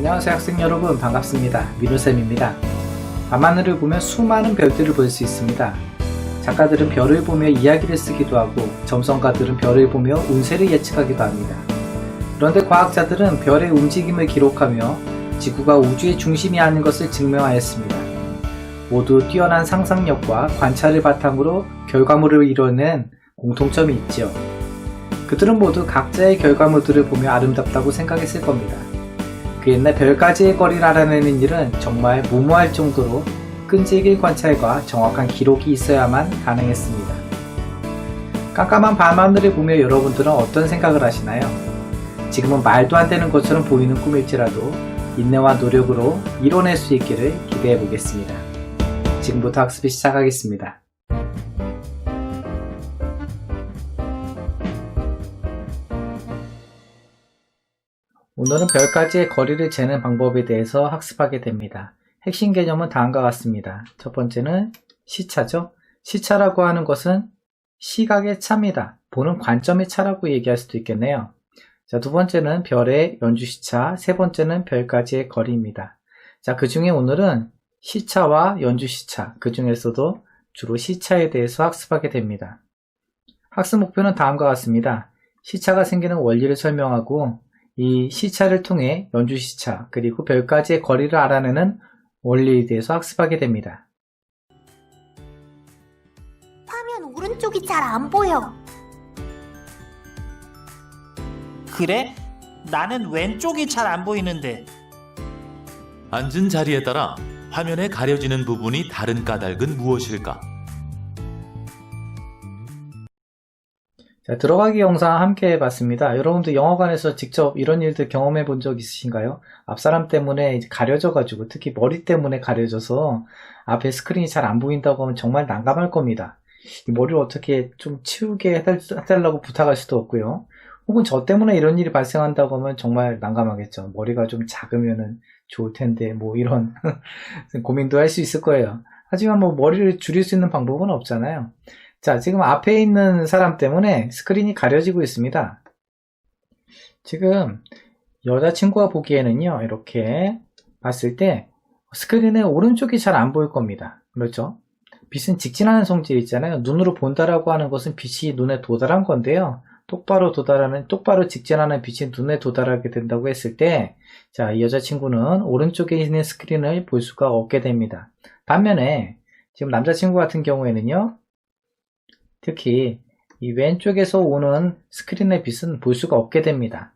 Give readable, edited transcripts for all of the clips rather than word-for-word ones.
안녕하세요 학생 여러분, 반갑습니다. 민우쌤입니다. 밤하늘을 보며 수많은 별들을 볼 수 있습니다. 작가들은 별을 보며 이야기를 쓰기도 하고 점성가들은 별을 보며 운세를 예측하기도 합니다. 그런데 과학자들은 별의 움직임을 기록하며 지구가 우주의 중심이 아닌 것을 증명하였습니다. 모두 뛰어난 상상력과 관찰을 바탕으로 결과물을 이뤄낸 공통점이 있지요. 그들은 모두 각자의 결과물들을 보며 아름답다고 생각했을 겁니다. 그 옛날 별까지의 거리를 알아내는 일은 정말 무모할 정도로 끈질긴 관찰과 정확한 기록이 있어야만 가능했습니다. 깜깜한 밤하늘을 보며 여러분들은 어떤 생각을 하시나요? 지금은 말도 안 되는 것처럼 보이는 꿈일지라도 인내와 노력으로 이뤄낼 수 있기를 기대해 보겠습니다. 지금부터 학습을 시작하겠습니다. 오늘은 별까지의 거리를 재는 방법에 대해서 학습하게 됩니다. 핵심 개념은 다음과 같습니다. 첫 번째는 시차죠. 시차라고 하는 것은 시각의 차입니다. 보는 관점의 차라고 얘기할 수도 있겠네요. 자, 두 번째는 별의 연주시차, 세 번째는 별까지의 거리입니다. 자, 그 중에 오늘은 시차와 연주시차, 그 중에서도 주로 시차에 대해서 학습하게 됩니다. 학습 목표는 다음과 같습니다. 시차가 생기는 원리를 설명하고 이 시차를 통해 연주시차 그리고 별까지의 거리를 알아내는 원리에 대해서 학습하게 됩니다. 화면 오른쪽이 잘 안 보여. 그래? 나는 왼쪽이 잘 안 보이는데. 앉은 자리에 따라 화면에 가려지는 부분이 다른 까닭은 무엇일까? 자, 들어가기 영상 함께 해봤습니다. 여러분도 영화관에서 직접 이런 일들 경험해 본 적 있으신가요? 앞사람 때문에 가려져가지고, 특히 머리 때문에 가려져서 앞에 스크린이 잘 안 보인다고 하면 정말 난감할 겁니다. 이 머리를 어떻게 좀 치우게 해달라고 부탁할 수도 없고요. 혹은 저 때문에 이런 일이 발생한다고 하면 정말 난감하겠죠. 머리가 좀 작으면은 좋을 텐데, 뭐 이런 고민도 할 수 있을 거예요. 하지만 뭐 머리를 줄일 수 있는 방법은 없잖아요. 자, 지금 앞에 있는 사람 때문에 스크린이 가려지고 있습니다. 지금 여자친구가 보기에는요, 이렇게 봤을 때 스크린의 오른쪽이 잘 안 보일 겁니다. 그렇죠? 빛은 직진하는 성질이 있잖아요. 눈으로 본다라고 하는 것은 빛이 눈에 도달한 건데요. 똑바로 직진하는 빛이 눈에 도달하게 된다고 했을 때, 자, 이 여자친구는 오른쪽에 있는 스크린을 볼 수가 없게 됩니다. 반면에 지금 남자친구 같은 경우에는요, 특히 이 왼쪽에서 오는 스크린의 빛은 볼 수가 없게 됩니다.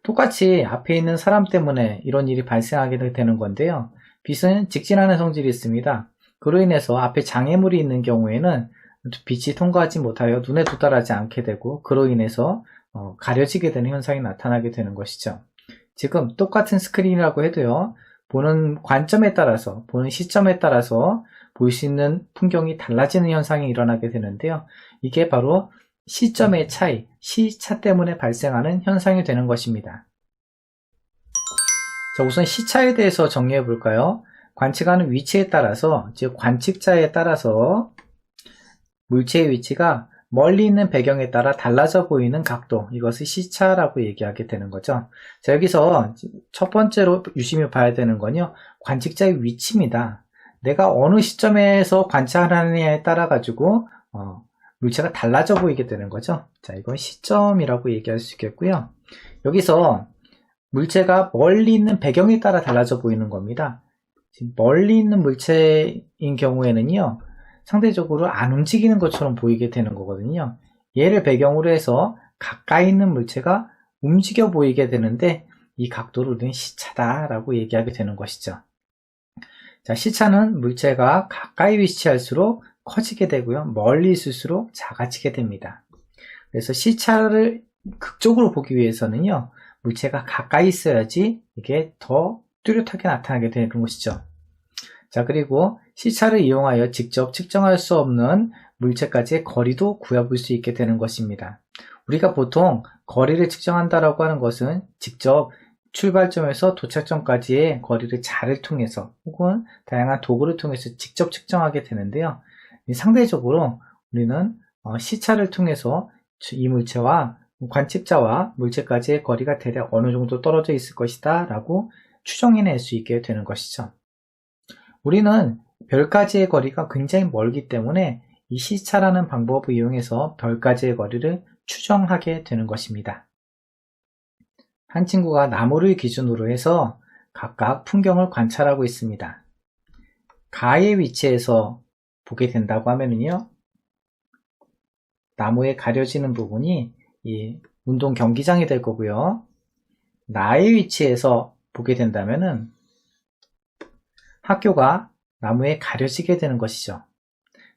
똑같이 앞에 있는 사람 때문에 이런 일이 발생하게 되는 건데요. 빛은 직진하는 성질이 있습니다. 그로 인해서 앞에 장애물이 있는 경우에는 빛이 통과하지 못하여 눈에 도달하지 않게 되고, 그로 인해서 가려지게 되는 현상이 나타나게 되는 것이죠. 지금 똑같은 스크린이라고 해도요, 보는 관점에 따라서, 보는 시점에 따라서 볼 수 있는 풍경이 달라지는 현상이 일어나게 되는데요. 이게 바로 시점의 차이, 시차 때문에 발생하는 현상이 되는 것입니다. 자, 우선 시차에 대해서 정리해 볼까요? 관측하는 위치에 따라서, 즉 관측자에 따라서 물체의 위치가 멀리 있는 배경에 따라 달라져 보이는 각도, 이것을 시차라고 얘기하게 되는 거죠. 자, 여기서 첫 번째로 유심히 봐야 되는 건요, 관측자의 위치입니다. 내가 어느 시점에서 관찰하느냐에 따라 가지고 물체가 달라져 보이게 되는 거죠. 자, 이건 시점이라고 얘기할 수 있겠고요. 여기서 물체가 멀리 있는 배경에 따라 달라져 보이는 겁니다. 지금 멀리 있는 물체인 경우에는요, 상대적으로 안 움직이는 것처럼 보이게 되는 거거든요. 얘를 배경으로 해서 가까이 있는 물체가 움직여 보이게 되는데, 이 각도를 우리는 시차다라고 얘기하게 되는 것이죠. 자, 시차는 물체가 가까이 위치할수록 커지게 되고요, 멀리 있을수록 작아지게 됩니다. 그래서 시차를 극적으로 보기 위해서는요, 물체가 가까이 있어야지 이게 더 뚜렷하게 나타나게 되는 것이죠. 자, 그리고 시차를 이용하여 직접 측정할 수 없는 물체까지의 거리도 구해볼 수 있게 되는 것입니다. 우리가 보통 거리를 측정한다라고 하는 것은 직접 출발점에서 도착점까지의 거리를 자를 통해서 혹은 다양한 도구를 통해서 직접 측정하게 되는데요. 상대적으로 우리는 시차를 통해서 이 물체와 관측자와 물체까지의 거리가 대략 어느 정도 떨어져 있을 것이다 라고 추정해낼 수 있게 되는 것이죠. 우리는 별까지의 거리가 굉장히 멀기 때문에 이 시차라는 방법을 이용해서 별까지의 거리를 추정하게 되는 것입니다. 한 친구가 나무를 기준으로 해서 각각 풍경을 관찰하고 있습니다. 가의 위치에서 보게 된다고 하면요, 나무에 가려지는 부분이 이 운동 경기장이 될 거고요. 나의 위치에서 보게 된다면은 학교가 나무에 가려지게 되는 것이죠.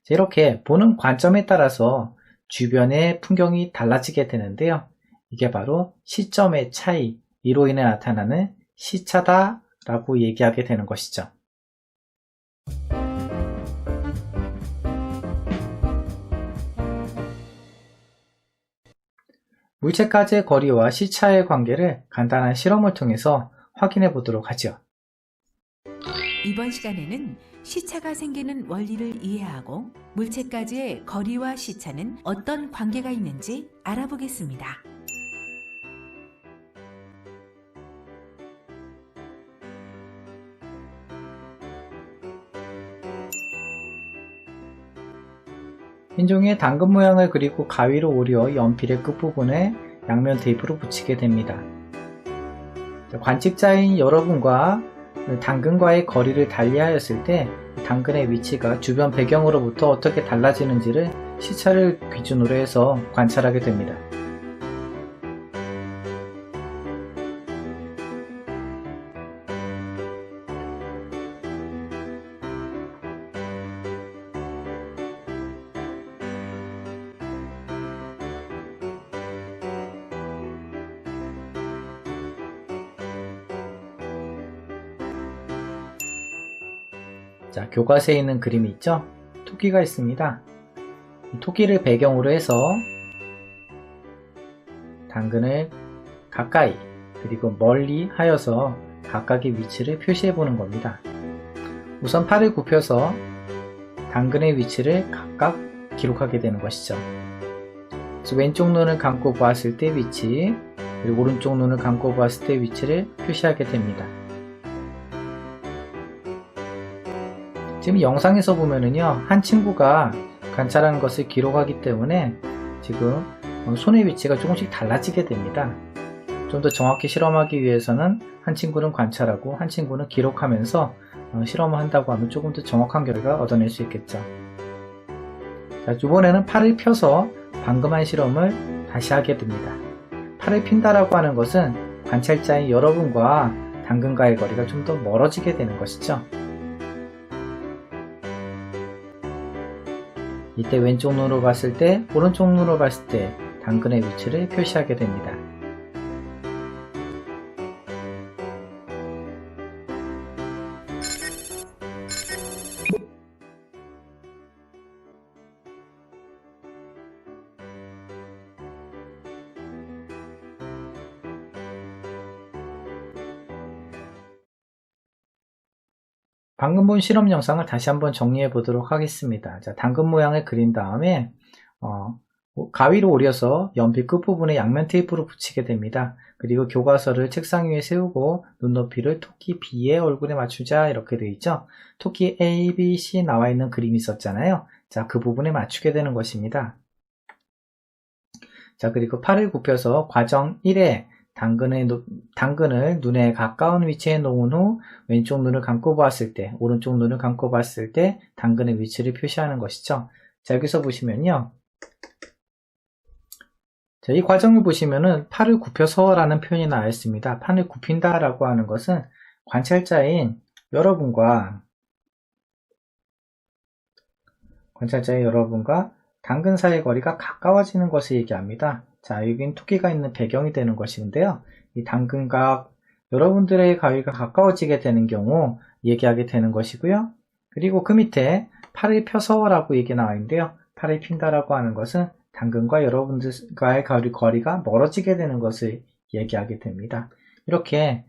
이렇게 보는 관점에 따라서 주변의 풍경이 달라지게 되는데요. 이게 바로 시점의 차이, 이로 인해 나타나는 시차다라고 얘기하게 되는 것이죠. 물체까지의 거리와 시차의 관계를 간단한 실험을 통해서 확인해 보도록 하죠. 이번 시간에는 시차가 생기는 원리를 이해하고 물체까지의 거리와 시차는 어떤 관계가 있는지 알아보겠습니다. 흰 종이에 당근 모양을 그리고 가위로 오려 연필의 끝부분에 양면 테이프로 붙이게 됩니다. 관측자인 여러분과 당근과의 거리를 달리하였을 때 당근의 위치가 주변 배경으로부터 어떻게 달라지는지를 시차를 기준으로 해서 관찰하게 됩니다. 자, 교과서에 있는 그림이 있죠? 토끼가 있습니다. 이 토끼를 배경으로 해서 당근을 가까이 그리고 멀리 하여서 각각의 위치를 표시해 보는 겁니다. 우선 팔을 굽혀서 당근의 위치를 각각 기록하게 되는 것이죠. 그래서 왼쪽 눈을 감고 보았을 때 위치, 그리고 오른쪽 눈을 감고 보았을 때 위치를 표시하게 됩니다. 지금 영상에서 보면은요, 한 친구가 관찰하는 것을 기록하기 때문에 지금 손의 위치가 조금씩 달라지게 됩니다. 좀 더 정확히 실험하기 위해서는 한 친구는 관찰하고 한 친구는 기록하면서 실험을 한다고 하면 조금 더 정확한 결과 얻어낼 수 있겠죠. 자, 이번에는 팔을 펴서 방금 한 실험을 다시 하게 됩니다. 팔을 핀다라고 하는 것은 관찰자인 여러분과 당근과의 거리가 좀 더 멀어지게 되는 것이죠. 이때 왼쪽 눈으로 봤을 때, 오른쪽 눈으로 봤을 때 당근의 위치를 표시하게 됩니다. 방금 본 실험 영상을 다시 한번 정리해 보도록 하겠습니다. 자, 당근 모양을 그린 다음에 가위로 오려서 연필 끝부분에 양면 테이프로 붙이게 됩니다. 그리고 교과서를 책상 위에 세우고 눈높이를 토끼 B의 얼굴에 맞추자, 이렇게 되어 있죠. 토끼 A, B, C 나와 있는 그림이 있었잖아요. 자, 그 부분에 맞추게 되는 것입니다. 자, 그리고 팔을 굽혀서 과정 1에 당근을 눈에 가까운 위치에 놓은 후 왼쪽 눈을 감고 보았을 때, 오른쪽 눈을 감고 봤을 때 당근의 위치를 표시하는 것이죠. 자, 여기서 보시면요, 자, 이 과정을 보시면은 팔을 굽혀서 라는 표현이 나와 있습니다. 팔을 굽힌다 라고 하는 것은 관찰자인 여러분과 당근 사이의 거리가 가까워지는 것을 얘기합니다. 자, 여긴 토끼가 있는 배경이 되는 것인데요. 이 당근과 여러분들의 가위가 가까워지게 되는 경우 얘기하게 되는 것이고요. 그리고 그 밑에 팔을 펴서 라고 얘기 나와 있는데요. 팔을 핀다라고 하는 것은 당근과 여러분들과의 거리가 멀어지게 되는 것을 얘기하게 됩니다. 이렇게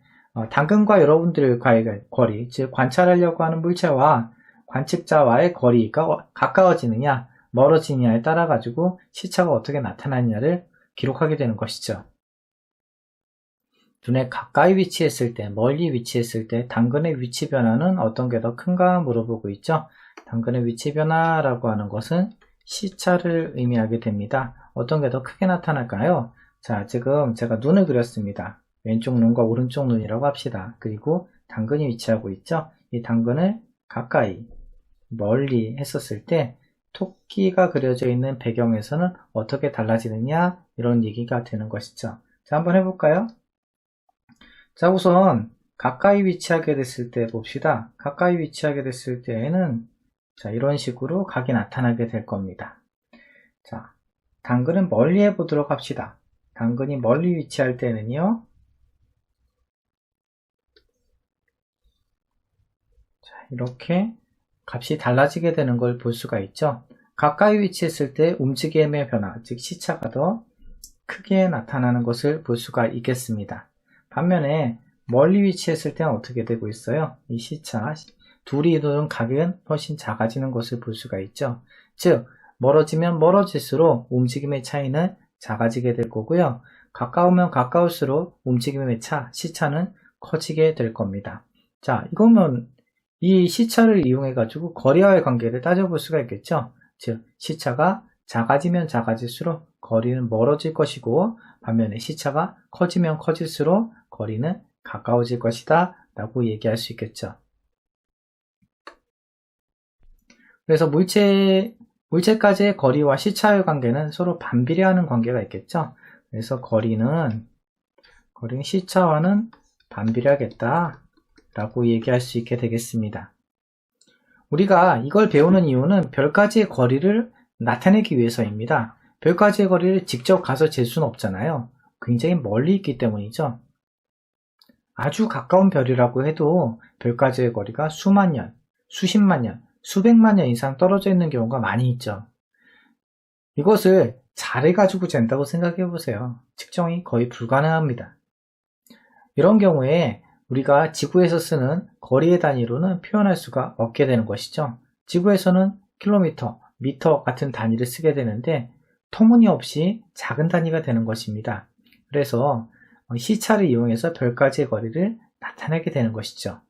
당근과 여러분들과의 거리, 즉 관찰하려고 하는 물체와 관측자와의 거리가 가까워지느냐 멀어지느냐에 따라 가지고 시차가 어떻게 나타나느냐를 기록하게 되는 것이죠. 눈에 가까이 위치했을 때, 멀리 위치했을 때 당근의 위치 변화는 어떤 게 더 큰가 물어보고 있죠. 당근의 위치 변화라고 하는 것은 시차를 의미하게 됩니다. 어떤 게 더 크게 나타날까요? 자, 지금 제가 눈을 그렸습니다. 왼쪽 눈과 오른쪽 눈이라고 합시다. 그리고 당근이 위치하고 있죠. 이 당근을 가까이, 멀리 했었을 때 토끼가 그려져 있는 배경에서는 어떻게 달라지느냐, 이런 얘기가 되는 것이죠. 자, 한번 해볼까요? 자, 우선 가까이 위치하게 됐을 때 봅시다. 가까이 위치하게 됐을 때에는 자, 이런 식으로 각이 나타나게 될 겁니다. 자, 당근은 멀리 해보도록 합시다. 당근이 멀리 위치할 때는요, 자, 이렇게 값이 달라지게 되는 걸 볼 수가 있죠. 가까이 위치했을 때 움직임의 변화, 즉 시차가 더 크게 나타나는 것을 볼 수가 있겠습니다. 반면에 멀리 위치했을 때는 어떻게 되고 있어요? 이 시차, 둘이 이루는 각은 훨씬 작아지는 것을 볼 수가 있죠. 즉, 멀어지면 멀어질수록 움직임의 차이는 작아지게 될 거고요. 가까우면 가까울수록 움직임의 차, 시차는 커지게 될 겁니다. 자, 이거면 이 시차를 이용해 가지고 거리와의 관계를 따져볼 수가 있겠죠. 즉, 시차가 작아지면 작아질수록 거리는 멀어질 것이고, 반면에 시차가 커지면 커질수록 거리는 가까워질 것이다 라고 얘기할 수 있겠죠. 그래서 물체까지의 거리와 시차의 관계는 서로 반비례하는 관계가 있겠죠. 그래서 거리는 시차와는 반비례하겠다 라고 얘기할 수 있게 되겠습니다. 우리가 이걸 배우는 이유는 별까지의 거리를 나타내기 위해서입니다. 별까지의 거리를 직접 가서 잴 수는 없잖아요. 굉장히 멀리 있기 때문이죠. 아주 가까운 별이라고 해도 별까지의 거리가 수만 년, 수십만 년, 수백만 년 이상 떨어져 있는 경우가 많이 있죠. 이것을 잘해가지고 잰다고 생각해 보세요. 측정이 거의 불가능합니다. 이런 경우에 우리가 지구에서 쓰는 거리의 단위로는 표현할 수가 없게 되는 것이죠. 지구에서는 킬로미터, 미터 같은 단위를 쓰게 되는데 터무니없이 작은 단위가 되는 것입니다. 그래서 시차를 이용해서 별까지의 거리를 나타내게 되는 것이죠.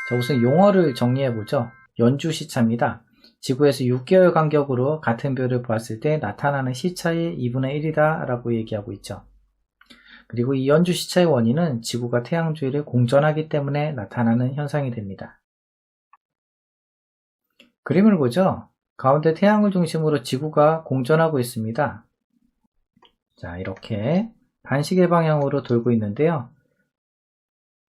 자, 우선 용어를 정리해보죠. 연주시차입니다. 지구에서 6개월 간격으로 같은 별을 보았을 때 나타나는 시차의 2분의 1이다 라고 얘기하고 있죠. 그리고 이 연주시차의 원인은 지구가 태양 주위를 공전하기 때문에 나타나는 현상이 됩니다. 그림을 보죠. 가운데 태양을 중심으로 지구가 공전하고 있습니다. 자, 이렇게 반시계 방향으로 돌고 있는데요.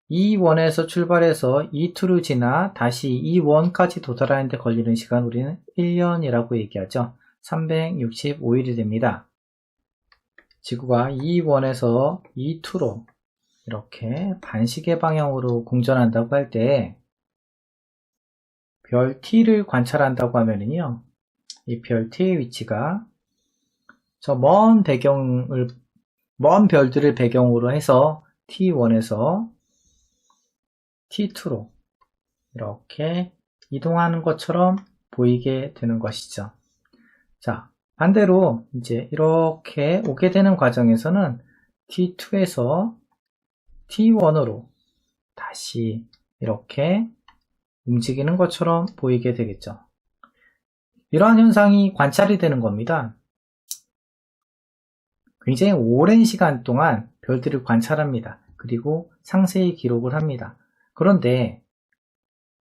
E1에서 출발해서 E2를 지나 다시 E1까지 도달하는 데 걸리는 시간 우리는 1년이라고 얘기하죠. 365일이 됩니다. 지구가 E1에서 E2로 이렇게 반시계 방향으로 공전한다고 할 때 별 T를 관찰한다고 하면은요, 이 별 T의 위치가 저 먼 별들을 배경으로 해서 T1에서 T2로 이렇게 이동하는 것처럼 보이게 되는 것이죠. 자, 반대로 이제 이렇게 오게 되는 과정에서는 T2에서 T1으로 다시 이렇게 움직이는 것처럼 보이게 되겠죠. 이러한 현상이 관찰이 되는 겁니다. 굉장히 오랜 시간 동안 별들을 관찰합니다. 그리고 상세히 기록을 합니다. 그런데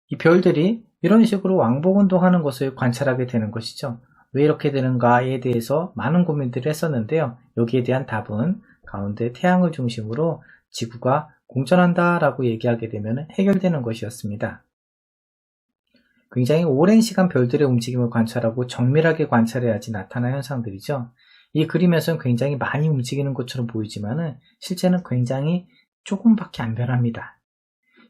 이 별들이 이런 식으로 왕복운동하는 것을 관찰하게 되는 것이죠. 왜 이렇게 되는가에 대해서 많은 고민들을 했었는데요. 여기에 대한 답은 가운데 태양을 중심으로 지구가 공전한다 라고 얘기하게 되면 해결되는 것이었습니다. 굉장히 오랜 시간 별들의 움직임을 관찰하고 정밀하게 관찰해야지 나타나는 현상들이죠. 이 그림에서는 굉장히 많이 움직이는 것처럼 보이지만 실제는 굉장히 조금밖에 안 변합니다.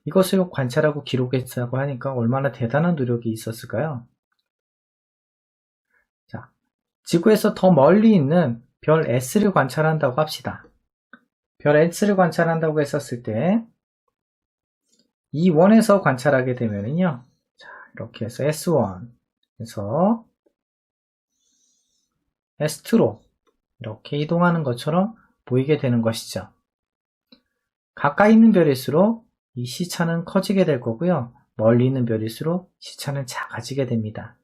이것을 관찰하고 기록했다고 하니까 얼마나 대단한 노력이 있었을까요? 자, 지구에서 더 멀리 있는 별 S를 관찰한다고 합시다. 별 S를 관찰한다고 했었을 때 이 원에서 관찰하게 되면은요. 자, 이렇게 해서 S1에서 S2로 이렇게 이동하는 것처럼 보이게 되는 것이죠. 가까이 있는 별일수록 이 시차는 커지게 될 거고요. 멀리 있는 별일수록 시차는 작아지게 됩니다.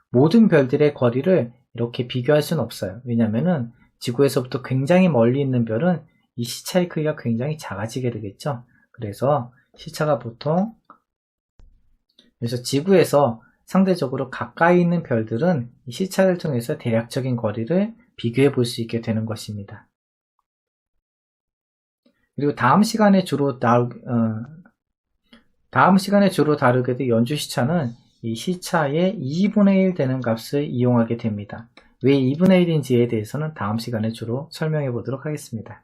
모든 별들의 거리를 이렇게 비교할 수는 없어요. 왜냐하면 지구에서부터 굉장히 멀리 있는 별은 이 시차의 크기가 굉장히 작아지게 되겠죠. 그래서 시차가 보통 지구에서 상대적으로 가까이 있는 별들은 이 시차를 통해서 대략적인 거리를 비교해 볼 수 있게 되는 것입니다. 그리고 다음 시간에 주로 다루게 될 연주 시차는 이 시차의 2분의 1 되는 값을 이용하게 됩니다. 왜 2분의 1인지에 대해서는 다음 시간에 주로 설명해 보도록 하겠습니다.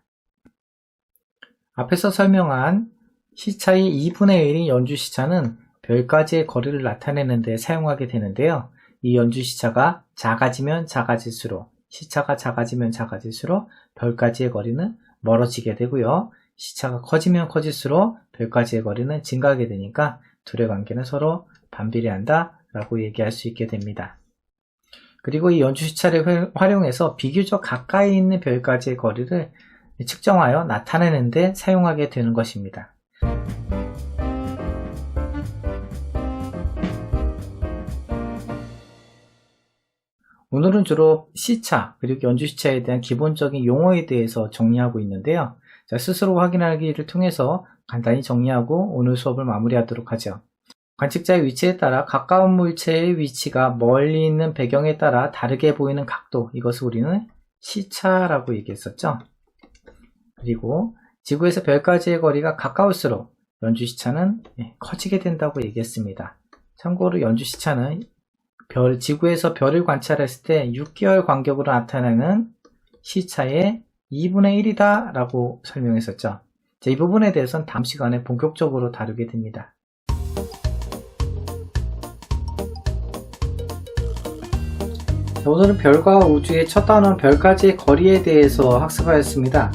앞에서 설명한 시차의 2분의 1인 연주 시차는 별까지의 거리를 나타내는 데 사용하게 되는데요. 이 연주 시차가 작아지면 작아질수록 시차가 작아지면 작아질수록 별까지의 거리는 멀어지게 되고요. 시차가 커지면 커질수록 별까지의 거리는 증가하게 되니까 둘의 관계는 서로 반비례한다 라고 얘기할 수 있게 됩니다. 그리고 이 연주 시차를 활용해서 비교적 가까이 있는 별까지의 거리를 측정하여 나타내는 데 사용하게 되는 것입니다. 오늘은 주로 시차 그리고 연주 시차에 대한 기본적인 용어에 대해서 정리하고 있는데요. 자, 스스로 확인하기를 통해서 간단히 정리하고 오늘 수업을 마무리하도록 하죠. 관측자의 위치에 따라 가까운 물체의 위치가 멀리 있는 배경에 따라 다르게 보이는 각도, 이것을 우리는 시차라고 얘기했었죠. 그리고 지구에서 별까지의 거리가 가까울수록 연주 시차는 커지게 된다고 얘기했습니다. 참고로 연주 시차는 지구에서 별을 관찰했을 때 6개월 간격으로 나타나는 시차의 2분의 1이다 라고 설명했었죠. 이 부분에 대해서는 다음 시간에 본격적으로 다루게 됩니다. 오늘은 별과 우주의 첫 단어는 별까지의 거리에 대해서 학습하였습니다.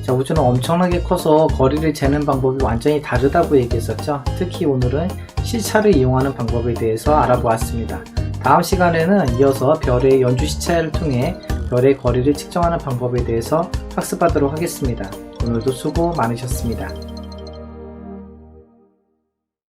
자, 우주는 엄청나게 커서 거리를 재는 방법이 완전히 다르다고 얘기했었죠. 특히 오늘은 시차를 이용하는 방법에 대해서 알아보았습니다. 다음 시간에는 이어서 별의 연주 시차를 통해 별의 거리를 측정하는 방법에 대해서 학습하도록 하겠습니다. 오늘도 수고 많으셨습니다.